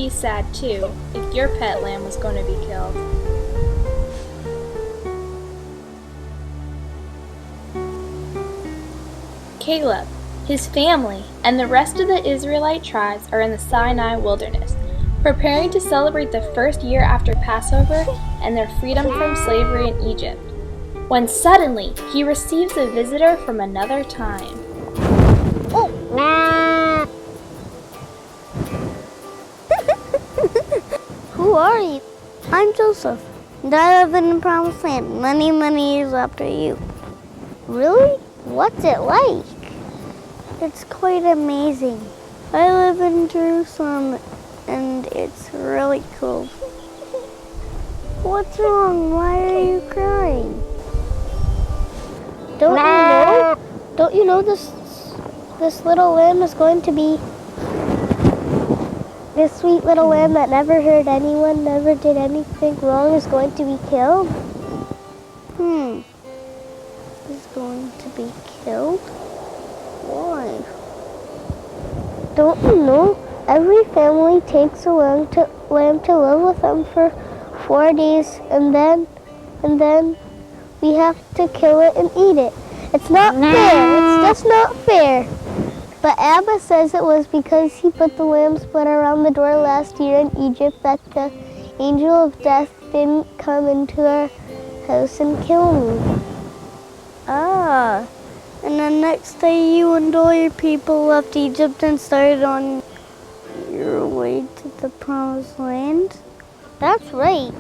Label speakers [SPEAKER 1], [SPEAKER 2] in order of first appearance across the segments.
[SPEAKER 1] be sad too if your pet lamb was going to be killed. Caleb, his family, and the rest of the Israelite tribes are in the Sinai wilderness, preparing to celebrate the first year after Passover and their freedom from slavery in Egypt, when suddenly he receives a visitor from another time.
[SPEAKER 2] Who are you? I'm Joseph, and I live in the Promised Land many, many years after you. Really? What's it like? It's quite amazing. I live in Jerusalem, and it's really cool. What's wrong? Why are you crying? Don't you know this little lamb is going to be this sweet little lamb that never hurt anyone, never did anything wrong, is going to be killed? Is going to be killed? Why? Don't you know? Every family takes a lamb to live with them for 4 days, and then we have to kill it and eat it. It's not fair. It's just not fair. But Abba says it was because he put the lamb's blood around the door last year in Egypt that the angel of death didn't come into our house and kill me. And the next day you and all your people left Egypt and started on your way to the Promised Land? That's right.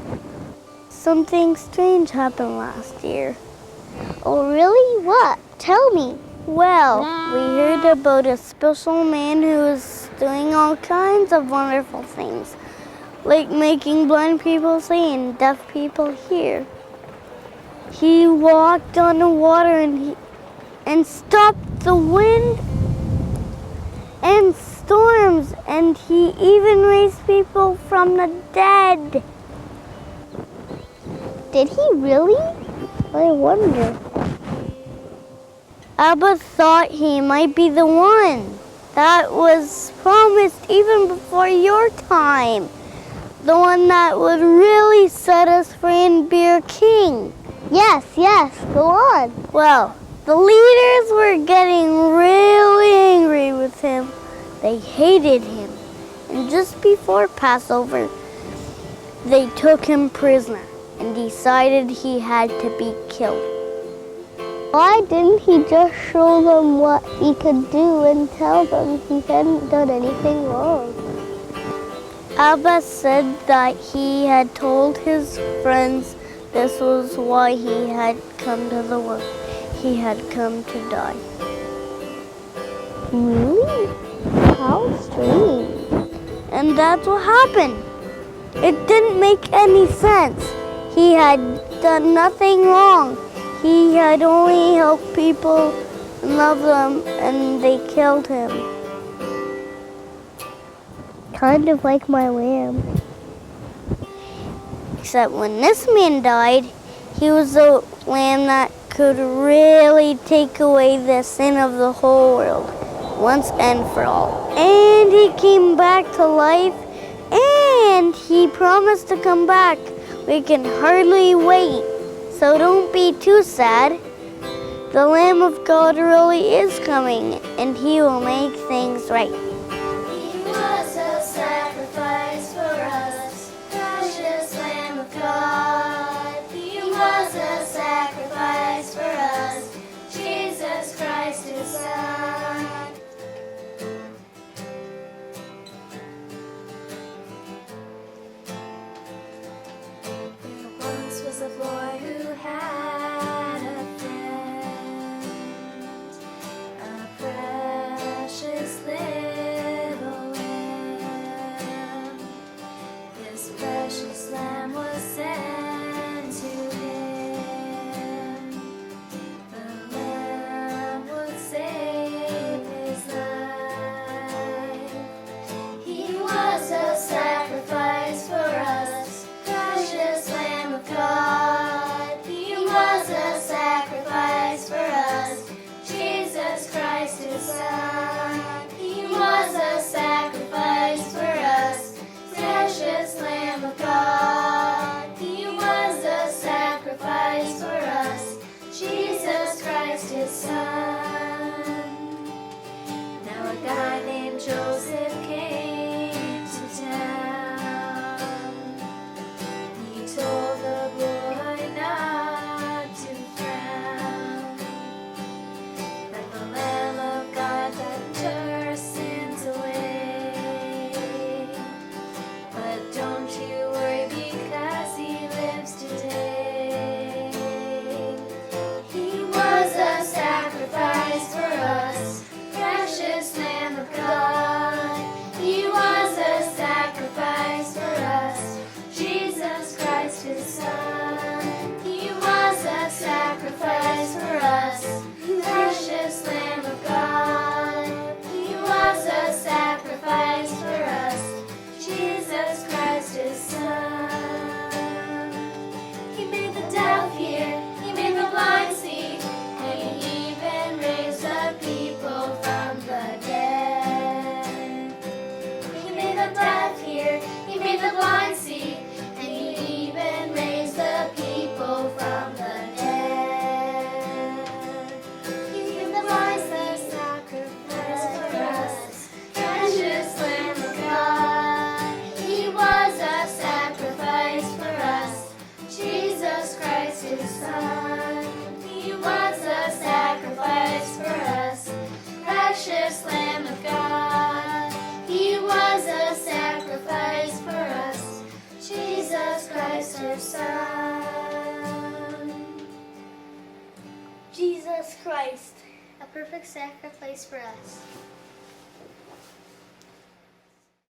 [SPEAKER 2] Something strange happened last year. Oh, really? What? Tell me. Well, we heard about a special man who was doing all kinds of wonderful things, like making blind people see and deaf people hear. He walked on the water and stopped the wind and storms, and he even raised people from the dead. Did he really? I wonder. Abba thought he might be the one that was promised even before your time. The one that would really set us free and be our king. Yes, go on. Well, the leaders were getting really angry with him. They hated him. And just before Passover, they took him prisoner and decided he had to be killed. Why didn't he just show them what he could do and tell them he hadn't done anything wrong? Abba said that he had told his friends this was why he had come to the world. He had come to die. Really? How strange. And that's what happened. It didn't make any sense. He had done nothing wrong. He had only helped people and loved them, and they killed him. Kind of like my lamb. Except when this man died, he was the lamb that could really take away the sin of the whole world, once and for all. And he came back to life, and he promised to come back. We can hardly wait. So don't be too sad. The Lamb of God really is coming, and he will make things right.
[SPEAKER 3] He was a sacrifice for us, precious Lamb of God. He was a sacrifice for us, Jesus Christ his Son. There once was a boy who had a friend, a precious little lamb. This precious lamb was sent to him. The lamb would save his life. He was a sacrifice for us, precious Lamb of God. He was a sacrifice for us, Jesus Christ his Son. He was a sacrifice for us, Son. He was a sacrifice for us, precious Lamb of God. He was a sacrifice for us, Jesus Christ, our Son.
[SPEAKER 2] Jesus Christ,
[SPEAKER 3] a perfect sacrifice for us.